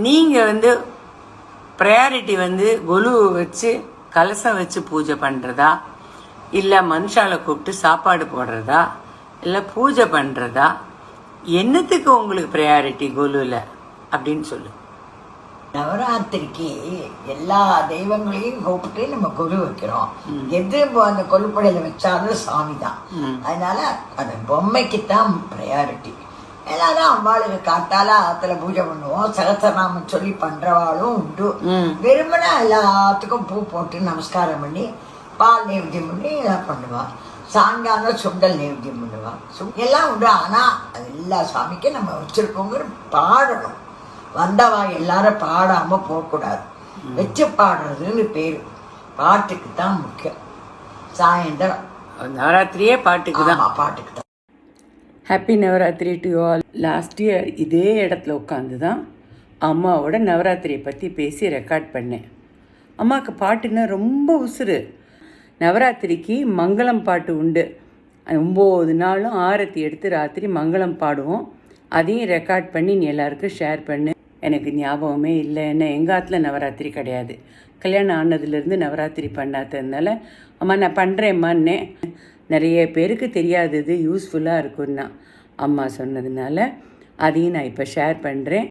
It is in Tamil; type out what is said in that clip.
நீங்கள் ப்ரையாரிட்டி கொலு வச்சு கலசம் வச்சு பூஜை பண்ணுறதா, இல்லை மனுஷாலை கூப்பிட்டு சாப்பாடு போடுறதா, இல்லை பூஜை பண்ணுறதா, என்னத்துக்கு உங்களுக்கு ப்ரையாரிட்டி கொலுவில் அப்படின்னு சொல்லு. நவராத்திரிக்கு எல்லா தெய்வங்களையும் கூப்பிட்டு நம்ம கொலு வைக்கிறோம். எது அந்த கொலுப்படையில வச்சாலும் சாமி தான். அதனால அந்த பொம்மைக்குத்தான் ப்ரையாரிட்டி. எல்லாரும் அம்பாளுக்கு காத்தால ஆத்துல பூஜை பண்ணுவோம். சகசரநாமம் சொல்லி பண்றவாளும் உண்டு. வெறுமனா எல்லாத்துக்கும் பூ போட்டு நமஸ்காரம் பண்ணி பால் நைவேத்தியம் பண்ணி எல்லாம் பண்ணுவா. சாயங்காலம் சுண்டல் நைவேத்தியம் பண்ணுவா. எல்லாம் உண்டு. ஆனா அது எல்லா சாமிக்கும் நம்ம வச்சிருக்கோங்கிற பாடணும். வந்தவா எல்லாரும் பாடாம போகக்கூடாது. வச்சு பாடுறதுன்னு பேரு. பாட்டுக்கு தான் முக்கியம். சாயந்தரம் நவராத்திரியே பாட்டுக்கு தான். பாட்டுக்கு தான். Happy Navratri to all. Last year இதே இடத்துல உட்காந்து தான் அம்மாவோட நவராத்திரியை பற்றி பேசி ரெக்கார்ட் பண்ணேன். அம்மாவுக்கு பாட்டுன்னா ரொம்ப உசுறு. நவராத்திரிக்கு மங்களம் பாட்டு உண்டு. 9 நாளும் ஆரத்தி எடுத்து ராத்திரி மங்களம் பாடுவோம். அதையும் ரெக்கார்ட் பண்ணி நீ எல்லாருக்கும் ஷேர் பண்ணு. எனக்கு ஞாபகமே இல்லை. என்ன எங்கள் ஆற்றுல நவராத்திரி கிடையாது. கல்யாணம் ஆனதுலேருந்து நவராத்திரி பண்ணாததுனால அம்மா நான் பண்ணுறேம்மான்னே. நிறைய பேருக்கு தெரியாதது யூஸ்ஃபுல்லாக இருக்குன்னா அம்மா சொன்னதுனால அதையும் நான் இப்போ ஷேர் பண்ணுறேன்.